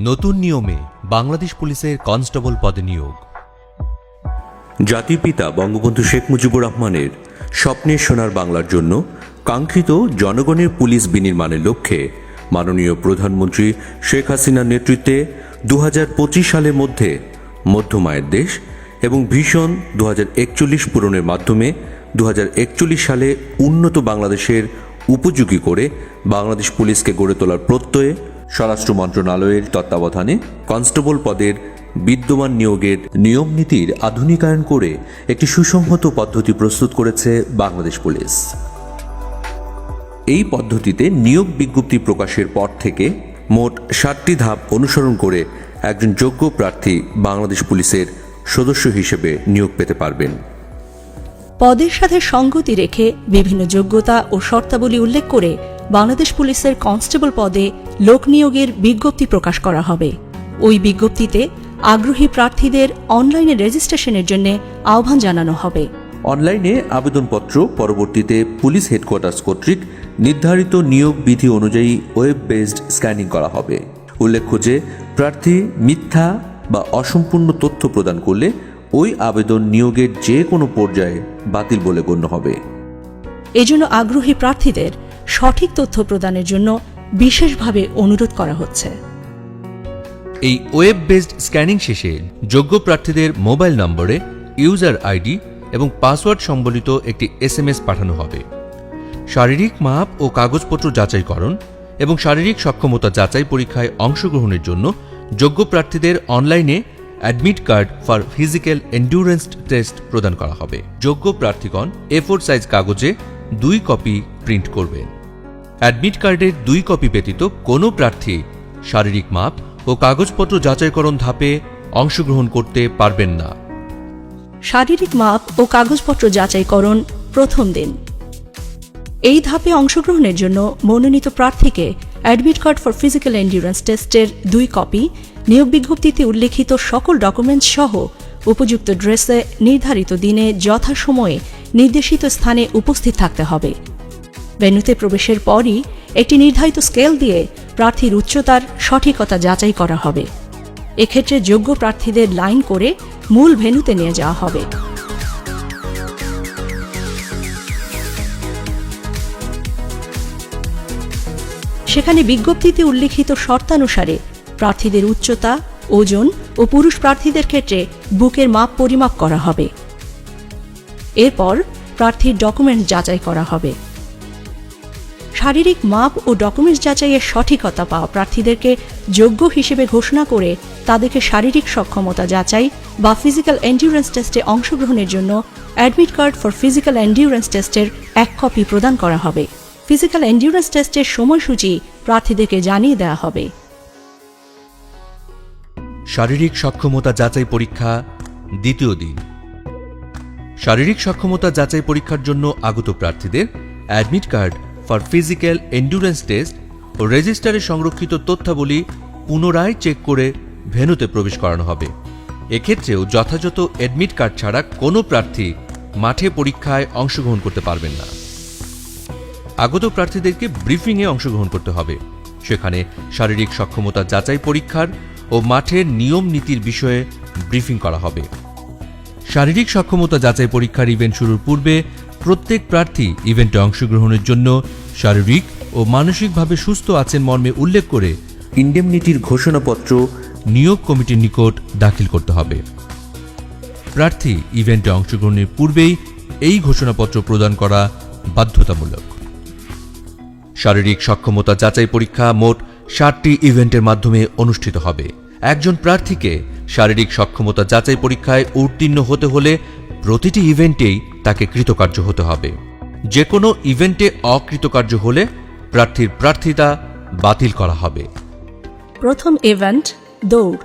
নতুন নিয়মে বাংলাদেশ পুলিশের কনস্টেবল পদে নিয়োগ। জাতির পিতা বঙ্গবন্ধু শেখ মুজিবুর রহমানের স্বপ্নের সোনার বাংলার জন্য কাঙ্ক্ষিত জনগণের পুলিশ বিনির্মাণের লক্ষ্যে মাননীয় প্রধানমন্ত্রী শেখ হাসিনার নেতৃত্বে 2025 সালের মধ্যে মধ্যমায়ের দেশ এবং ভিশন 2041 পূরণের মাধ্যমে 2041 সালে উন্নত বাংলাদেশের উপযোগী করে বাংলাদেশ পুলিশকে গড়ে তোলার প্রত্যয়ে স্বরাষ্ট্র মন্ত্রণালয়ের তত্ত্বাবধানে কনস্টেবল পদের বিদ্যমান নিয়োগের নিয়ম নীতির আধুনিকায়ন করে একটি সুসংহত পদ্ধতি প্রস্তুত করেছে বাংলাদেশ পুলিশ। এই পদ্ধতিতে নিয়োগ বিজ্ঞপ্তি প্রকাশের পর থেকে মোট 7টি ধাপ অনুসরণ করে একজন যোগ্য প্রার্থী বাংলাদেশ পুলিশের সদস্য হিসেবে নিয়োগ পেতে পারবেন। পদের সাথে সঙ্গতি রেখে বিভিন্ন যোগ্যতা ও শর্তাবলী উল্লেখ করে বাংলাদেশ পুলিশের কনস্টেবল পদে লোক নিয়োগের বিজ্ঞপ্তি প্রকাশ করা হবে। ওই বিজ্ঞপ্তিতে আগ্রহী প্রার্থীদের অনলাইনে রেজিস্ট্রেশনের জন্য আহ্বান জানানো হবে। অনলাইনে আবেদনপত্র পরবর্তীতে পুলিশ হেডকোয়ার্টার্স কর্তৃক নির্ধারিত নিয়োগ বিধি অনুযায়ী ওয়েব বেসড স্ক্যানিং করা হবে। উল্লেখ্য যে প্রার্থী মিথ্যা বা অসম্পূর্ণ তথ্য প্রদান করলে ওই আবেদন নিয়োগের যে কোনো পর্যায়ে বাতিল বলে গণ্য হবে। এজন্য আগ্রহী প্রার্থীদের সঠিক তথ্য প্রদানের জন্য বিশেষভাবে অনুরোধ করা হচ্ছে। এই ওয়েব বেসড স্ক্যানিং শেষে যোগ্য প্রার্থীদের মোবাইল নম্বরে ইউজার আইডি এবং পাসওয়ার্ড সম্বলিত একটি SMS পাঠানো হবে। শারীরিক মাপ ও কাগজপত্র যাচাইকরণ এবং শারীরিক সক্ষমতা যাচাই পরীক্ষায় অংশগ্রহণের জন্য যোগ্য প্রার্থীদের অনলাইনে admit card for physical endurance test প্রদান করা হবে। যোগ্য প্রার্থীগণ A4 সাইজ কাগজে 2 কপি প্রিন্ট করবেন। অ্যাডমিট কার্ডের 2 কপি ব্যতীত কোনো প্রার্থী শারীরিক মাপ ও কাগজপত্র যাচাইকরণ ধাপে অংশগ্রহণ করতে পারবেন না। শারীরিক মাপ ও কাগজপত্র যাচাইকরণ প্রথম দিন। এই ধাপে অংশগ্রহণের জন্য মনোনীত প্রার্থীকে admit card for physical endurance টেস্টের 2 কপি, নিয়োগ বিজ্ঞপ্তিতে উল্লেখিত সকল ডকুমেন্টস সহ উপযুক্ত ড্রেসে নির্ধারিত দিনে যথাসময়ে নির্দেশিত স্থানে উপস্থিত থাকতে হবে। ভেন্যুতে প্রবেশের পরই একটি নির্ধারিত স্কেল দিয়ে প্রার্থীর উচ্চতার সঠিকতা যাচাই করা হবে। এক্ষেত্রে যোগ্য প্রার্থীদের লাইন করে মূল ভেন্যুতে নিয়ে যাওয়া হবে। সেখানে বিজ্ঞপ্তিতে উল্লেখিত শর্তানুসারে প্রার্থীদের উচ্চতা, ওজন ও পুরুষ প্রার্থীদের ক্ষেত্রে বুকের মাপ পরিমাপ করা হবে। এরপর প্রার্থীর ডকুমেন্টস যাচাই করা হবে। শারীরিক মাপ ও ডকুমেন্টস যাচাইয়ের সঠিকতা পাওয়া প্রার্থীদেরকে যোগ্য হিসেবে ঘোষণা করে তাদেরকে শারীরিক সক্ষমতা যাচাই বা ফিজিক্যাল এন্ডুরেন্স টেস্টে অংশগ্রহণের জন্য admit card for physical endurance টেস্টের 1 কপি প্রদান করা হবে। ফিজিক্যাল এন্ডুরেন্স টেস্টের সময়সূচি প্রার্থীদেরকে জানিয়ে দেওয়া হবে। শারীরিক সক্ষমতা যাচাই পরীক্ষা দ্বিতীয় দিন। শারীরিক সক্ষমতা যাচাই পরীক্ষার জন্য আগত প্রার্থীদের admit card for physical endurance test ও রেজিস্টারে সংরক্ষিত তথ্যাবলী পুনরায় চেক করে ভেন্যুতে প্রবেশ করানো হবে। এক্ষেত্রেও যথাযথ অ্যাডমিট কার্ড ছাড়া কোনো প্রার্থী মাঠে পরীক্ষায় অংশগ্রহণ করতে পারবেন না। আগত প্রার্থীদেরকে ব্রিফিংয়ে অংশগ্রহণ করতে হবে। সেখানে শারীরিক সক্ষমতা যাচাই পরীক্ষার ও মাঠের নিয়ম নীতির বিষয়ে ব্রিফিং করা হবে। শারীরিক সক্ষমতা যাচাই পরীক্ষার ইভেন্ট শুরুর পূর্বে প্রত্যেক প্রার্থী ইভেন্টে অংশগ্রহণের জন্য শারীরিক ও মানসিকভাবে সুস্থ আছেন মর্মে উল্লেখ করে ইন্ডেমনিটির ঘোষণাপত্র নিয়োগ কমিটির নিকট দাখিল করতে হবে। প্রার্থী ইভেন্টে অংশগ্রহণের পূর্বেই এই ঘোষণাপত্র প্রদান করা বাধ্যতামূলক। শারীরিক সক্ষমতা যাচাই পরীক্ষা মোট 7টি ইভেন্টের মাধ্যমে অনুষ্ঠিত হবে। একজন প্রার্থীকে শারীরিক সক্ষমতা যাচাই পরীক্ষায় উত্তীর্ণ হতে হলে প্রতিটি ইভেন্টেই তাকে কৃতকার্য হতে হবে। যে কোনো ইভেন্টে অকৃতকার্য হলে প্রার্থীর প্রার্থিতা বাতিল করা হবে। প্রথম ইভেন্ট দৌড়।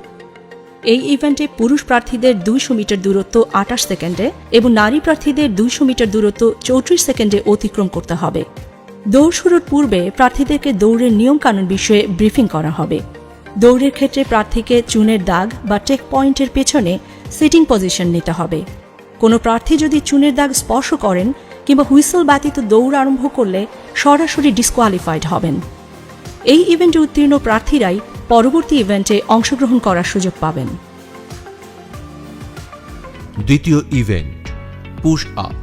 এই ইভেন্টে পুরুষ প্রার্থীদের 200 মিটার দূরত্ব 28 সেকেন্ডে এবং নারী প্রার্থীদের 200 মিটার দূরত্ব 34 সেকেন্ডে অতিক্রম করতে হবে। দৌড় শুরুর পূর্বে প্রার্থীদেরকে দৌড়ের নিয়মকানুন বিষয়ে ব্রিফিং করা হবে। দৌড়ের ক্ষেত্রে প্রার্থীকে চুনের দাগ বা চেক পয়েন্টের পেছনে সিটিং পজিশন নিতে হবে। কোনো প্রার্থী যদি চুনের দাগ স্পর্শ করেন কিংবা হুইসেল ব্যতীত দৌড় আরম্ভ করলে সরাসরি ডিসকোয়ালিফাইড হবেন। এই ইভেন্টে উত্তীর্ণ প্রার্থীরাই পরবর্তী ইভেন্টে অংশগ্রহণ করার সুযোগ পাবেন। দ্বিতীয় ইভেন্ট পুশ আপ।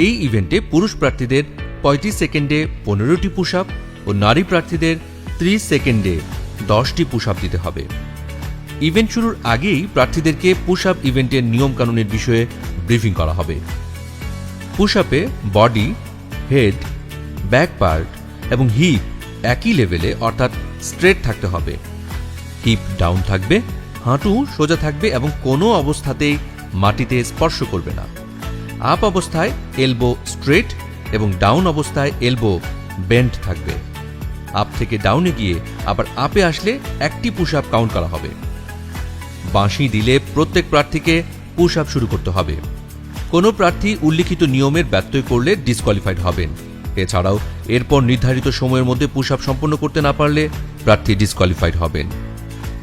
এই ইভেন্টে পুরুষ প্রার্থীদের 35 সেকেন্ডে 15টি পুশ আপ ও নারী প্রার্থীদের 30 সেকেন্ডে 10টি পুশ আপ দিতে হবে। ইভেন্ট শুরুর আগেই প্রার্থীদেরকে পুশ আপ ইভেন্টের নিয়মকানুনের বিষয়ে ব্রিফিং করা হবে। পুশ আপে বডি, হেড, ব্যাক পার্ট এবং হিপ একই লেভেলে অর্থাৎ স্ট্রেট থাকতে হবে। হিপ ডাউন থাকবে, হাঁটু সোজা থাকবে এবং কোনো অবস্থাতেই মাটিতে স্পর্শ করবে না। আপ অবস্থায় এলবো স্ট্রেট এবং ডাউন অবস্থায় এলবো বেন্ড থাকবে। আপ থেকে ডাউনে গিয়ে আবার আপে আসলে একটি পুশ আপ কাউন্ট করা হবে। বাঁশি দিলে প্রত্যেক প্রার্থীকে পুশ আপ শুরু করতে হবে। কোনো প্রার্থী উল্লিখিত নিয়মের ব্যত্যয় করলে ডিসকোয়ালিফাইড হবেন। এছাড়াও এরপর নির্ধারিত সময়ের মধ্যে পুশ আপ সম্পন্ন করতে না পারলে প্রার্থী ডিসকোয়ালিফাইড হবেন।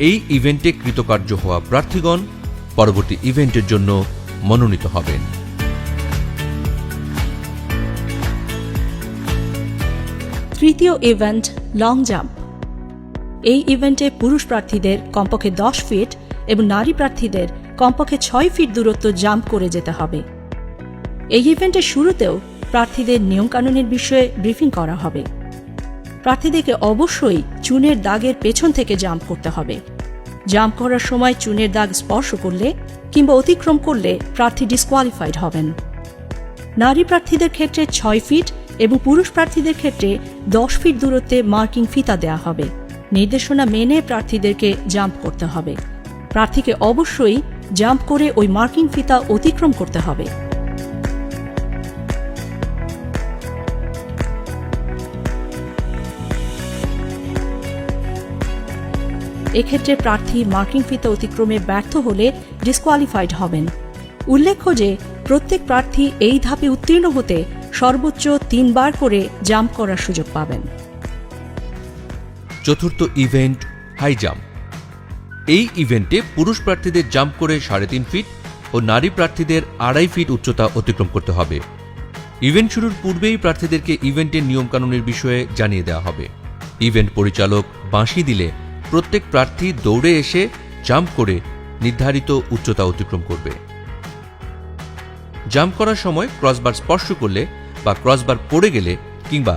এই ইভেন্টে কৃতকার্য হওয়া প্রার্থীগণ পরবর্তী ইভেন্টের জন্য মনোনীত হবেন। তৃতীয় ইভেন্ট লং জাম্প। এই ইভেন্টে পুরুষ প্রার্থীদের কমপক্ষে 10 ফিট এবং নারী প্রার্থীদের কমপক্ষে 6 ফিট দূরত্ব জাম্প করে যেতে হবে। এই ইভেন্টের শুরুতেও প্রার্থীদের নিয়মকানুনের বিষয়ে ব্রিফিং করা হবে। প্রার্থীদেরকে অবশ্যই চুনের দাগের পেছন থেকে জাম্প করতে হবে। জাম্প করার সময় চুনের দাগ স্পর্শ করলে কিংবা অতিক্রম করলে প্রার্থী ডিসকোয়ালিফাইড হবেন। নারী প্রার্থীদের ক্ষেত্রে 6 ফিট এবং পুরুষ প্রার্থীদের ক্ষেত্রে 10 ফিট দূরত্বে মার্কিং ফিতা দেওয়া হবে। নির্দেশনা মেনে প্রার্থীদেরকে জাম্প করতে হবে। প্রার্থীকে অবশ্যই জাম্প করে ওই মার্কিং ফিতা অতিক্রম করতে হবে। এক্ষেত্রে প্রার্থী মার্কিং ফিতা অতিক্রমে ব্যর্থ হলে ডিসকোয়ালিফাইড হবেন। উল্লেখ্য যে প্রত্যেক প্রার্থী এই ধাপে উত্তীর্ণ হতে সর্বোচ্চ 3 বার করে জাম্প করার সুযোগ পাবেন। চতুর্থ ইভেন্ট হাই জাম্প। এই ইভেন্টে পুরুষ প্রার্থীদের জাম্প করে 3.5 ফিট ও নারী প্রার্থীদের 2.5 ফিট উচ্চতা অতিক্রম করতে হবে। ইভেন্ট শুরুর পূর্বেই প্রার্থীদেরকে ইভেন্টের নিয়মকানুনের বিষয়ে জানিয়ে দেওয়া হবে। ইভেন্ট পরিচালক বাঁশি দিলে প্রত্যেক প্রার্থী দৌড়ে এসে জাম্প করে নির্ধারিত উচ্চতা অতিক্রম করবে। জাম্প করার সময় ক্রসবার স্পর্শ করলে বা ক্রসবার পড়ে গেলে কিংবা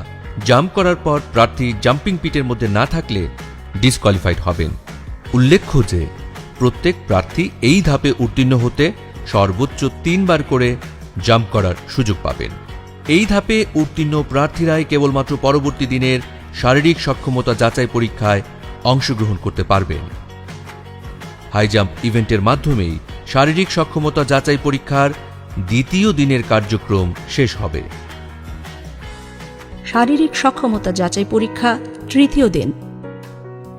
জাম্প করার পর প্রার্থী জাম্পিং পিটের মধ্যে না থাকলে ডিসকোয়ালিফাইড হবেন। উল্লেখ্য যে প্রত্যেক প্রার্থী এই ধাপে উত্তীর্ণ হতে সর্বোচ্চ 3 বার করে জাম্প করার সুযোগ পাবেন। এই ধাপে উত্তীর্ণ প্রার্থীরাই কেবলমাত্র পরবর্তী দিনের শারীরিক সক্ষমতা যাচাই পরীক্ষায় অংশগ্রহণ করতে পারবেন। হাই জাম্প ইভেন্টের মাধ্যমেই শারীরিক সক্ষমতা যাচাই পরীক্ষার দ্বিতীয় দিনের কার্যক্রম শেষ হবে। শারীরিক সক্ষমতা যাচাই পরীক্ষা তৃতীয় দিন।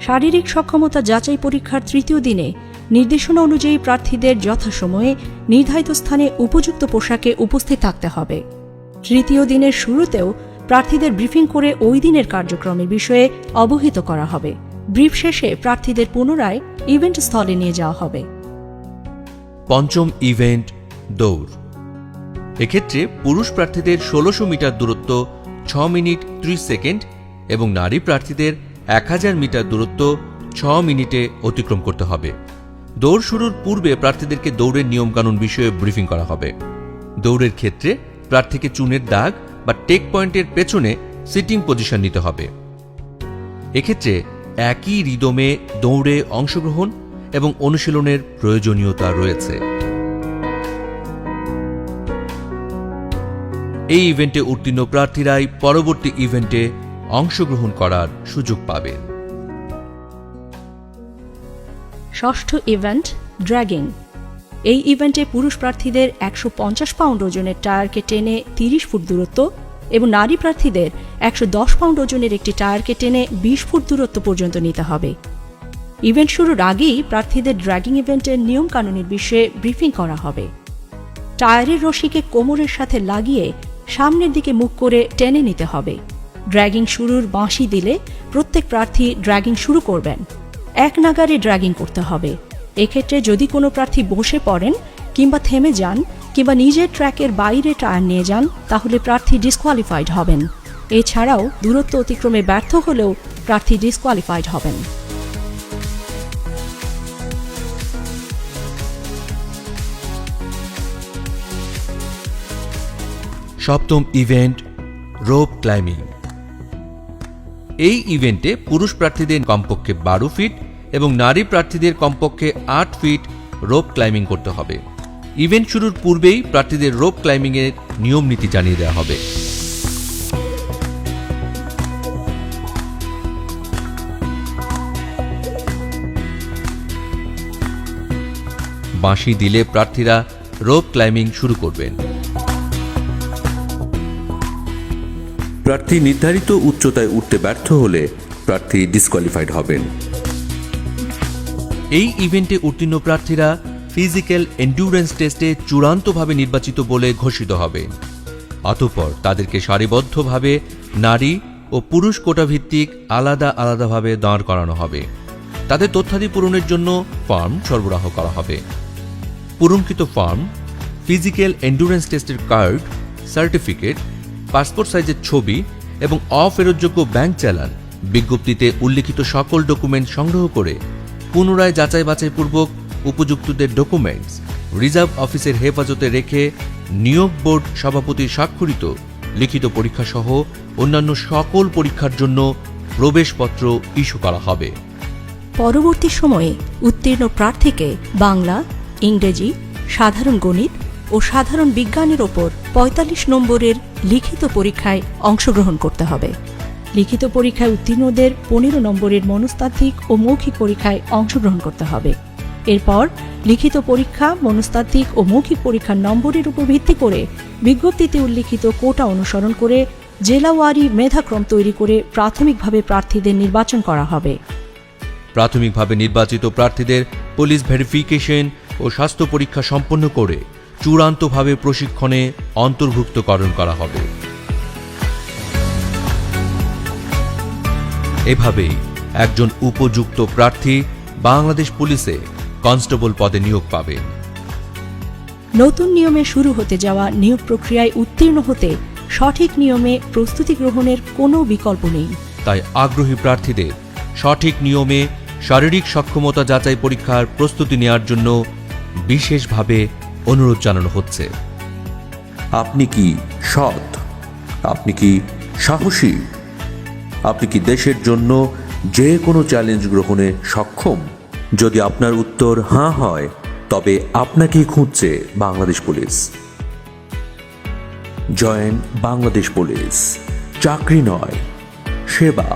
শারীরিক সক্ষমতা যাচাই পরীক্ষার তৃতীয় দিনে নির্দেশনা অনুযায়ী প্রার্থীদের যথাসময়ে নির্ধারিত স্থানে উপযুক্ত পোশাকে উপস্থিত থাকতে হবে। তৃতীয় দিনের শুরুতেও প্রার্থীদের ব্রিফিং করে ওই দিনের কার্যক্রমের বিষয়ে অবহিত করা হবে। ব্রিফ শেষে প্রার্থীদের পুনরায় ইভেন্ট স্থলে নিয়ে যাওয়া হবে। পঞ্চম ইভেন্ট দৌড়। এক্ষেত্রে পুরুষ প্রার্থীদের 1600 মিটার দূরত্ব 6 মিনিট 30 সেকেন্ড এবং নারী প্রার্থীদের 1000 মিটার দূরত্ব 6 মিনিটে অতিক্রম করতে হবে। দৌড় শুরুর পূর্বে প্রার্থীদেরকে দৌড়ের নিয়মকানুন বিষয়ে ব্রিফিং করা হবে। দৌড়ের ক্ষেত্রে প্রার্থীকে চুনের দাগ বা টেক পয়েন্টের পেছনে সিটিং পজিশন নিতে হবে। এক্ষেত্রে একই রিদমে দৌড়ে অংশগ্রহণ এবং অনুশীলনের প্রয়োজনীয়তা রয়েছে। এই ইভেন্টে উত্তীর্ণ প্রার্থীরাই পরবর্তী ইভেন্টে অংশগ্রহণ করার সুযোগ পাবেন। ষষ্ঠ ইভেন্ট ড্র্যাগিং। এই ইভেন্টে পুরুষ প্রার্থীদের 150 পাউন্ড ওজনের টায়ারকে টেনে 30 ফুট দূরত্ব এবং নারী প্রার্থীদের 110 পাউন্ড ওজনের একটি টায়ারকে টেনে 20 ফুট দূরত্ব পর্যন্ত নিতে হবে। ইভেন্ট শুরুর আগেই প্রার্থীদের ড্র্যাগিং ইভেন্টের নিয়মকানুনের বিষয়ে ব্রিফিং করা হবে। টায়ারের রশিকে কোমরের সাথে লাগিয়ে সামনের দিকে মুখ করে টেনে নিতে হবে। ড্র্যাগিং শুরুর বাঁশি দিলে প্রত্যেক প্রার্থী ড্র্যাগিং শুরু করবেন। এক নাগারে ড্র্যাগিং করতে হবে। এক্ষেত্রে যদি কোনো প্রার্থী বসে পড়েন কিংবা থেমে যান কিংবা নিজের ট্র্যাকের বাইরে টায়ার নিয়ে যান তাহলে প্রার্থী ডিসকোয়ালিফাইড হবেন। এছাড়াও দূরত্ব অতিক্রমে ব্যর্থ হলেও প্রার্থী ডিসকোয়ালিফাইড হবেন। সপ্তম ইভেন্ট রোপ ক্লাইম্বিং। এই ইভেন্টে পুরুষ প্রার্থীদের কমপক্ষে 12 ফিট এবং নারী প্রার্থীদের কমপক্ষে 8 ফিট রোপ ক্লাইম্বিং করতে হবে। ইভেন্ট শুরুর পূর্বেই প্রার্থীদের রোপ ক্লাইম্বিংয়ের নিয়ম নীতি জানিয়ে দেওয়া হবে। বাঁশি দিলে প্রার্থীরা রোপ ক্লাইম্বিং শুরু করবেন। প্রার্থী নির্ধারিত উচ্চতায় উঠতে ব্যর্থ হলে প্রার্থী ডিসকোয়ালিফাইড হবেন। এই ইভেন্টে উত্তীর্ণ প্রার্থীরা ফিজিক্যাল এন্ডুরেন্স টেস্টে চূড়ান্তভাবে নির্বাচিত বলে ঘোষিত হবেন। অতঃপর তাদেরকে সারিবদ্ধভাবে নারী ও পুরুষ কোটাভিত্তিক আলাদা আলাদাভাবে দাঁড় করানো হবে। তাদের তথ্যাদি পূরণের জন্য ফর্ম সরবরাহ করা হবে। পূরণকৃত ফর্ম, ফিজিক্যাল এন্ডুরেন্স টেস্টের কার্ড, সার্টিফিকেট, পাসপোর্ট সাইজের ছবি এবং অফেরতযোগ্য ব্যাংক চালান, বিজ্ঞপ্তিতে উল্লিখিত সকল ডকুমেন্ট সংগ্রহ করে পুনরায় যাচাই বাছাইপূর্বক উপযুক্তদের ডকুমেন্টস রিজার্ভ অফিসের হেফাজতে রেখে নিয়োগ বোর্ড সভাপতির স্বাক্ষরিত লিখিত পরীক্ষা সহ অন্যান্য সকল পরীক্ষার জন্য প্রবেশপত্র ইস্যু করা হবে। পরবর্তী সময়ে উত্তীর্ণ প্রার্থীকে বাংলা, ইংরেজি, সাধারণ গণিত ও সাধারণ বিজ্ঞানের ওপর 45 নম্বরের লিখিত পরীক্ষায় অংশগ্রহণ করতে হবে। লিখিত পরীক্ষায় উত্তীর্ণদের 15 নম্বরের মনস্তাত্ত্বিক ও মৌখিক পরীক্ষায় অংশগ্রহণ করতে হবে। এরপর লিখিত পরীক্ষা, মনস্তাত্ত্বিক ও মৌখিক পরীক্ষার নম্বরের উপর ভিত্তি করে বিজ্ঞপ্তিতে উল্লিখিত কোটা অনুসরণ করে জেলাওয়ারি মেধাক্রম তৈরি করে প্রাথমিকভাবে প্রার্থীদের নির্বাচন করা হবে। প্রাথমিকভাবে নির্বাচিত প্রার্থীদের পুলিশ ভেরিফিকেশন ও স্বাস্থ্য পরীক্ষা সম্পন্ন করে চূড়ান্তভাবে প্রশিক্ষণে অন্তর্ভুক্তকরণ করা হবে। এভাবেই একজন উপযুক্ত প্রার্থী বাংলাদেশ পুলিশে কনস্টেবল পদে নিয়োগ পাবেন। নতুন নিয়মে শুরু হতে যাওয়া নিয়োগ প্রক্রিয়ায় উত্তীর্ণ হতে সঠিক নিয়মে প্রস্তুতি গ্রহণের কোনো বিকল্প নেই। তাই আগ্রহী প্রার্থীদের সঠিক নিয়মে শারীরিক সক্ষমতা যাচাই পরীক্ষার প্রস্তুতি নেওয়ার জন্য বিশেষভাবে অনুরোধ জানানো হচ্ছে। আপনি কি সৎ? আপনি কি সাহসী? আপনি কি দেশের জন্য যে কোনো চ্যালেঞ্জ গ্রহণে সক্ষম? যদি আপনার উত্তর হ্যাঁ হয়, তবে আপনাকেই খুঁজছে Bangladesh police. Join Bangladesh police. চাকরি নয়, সেবা।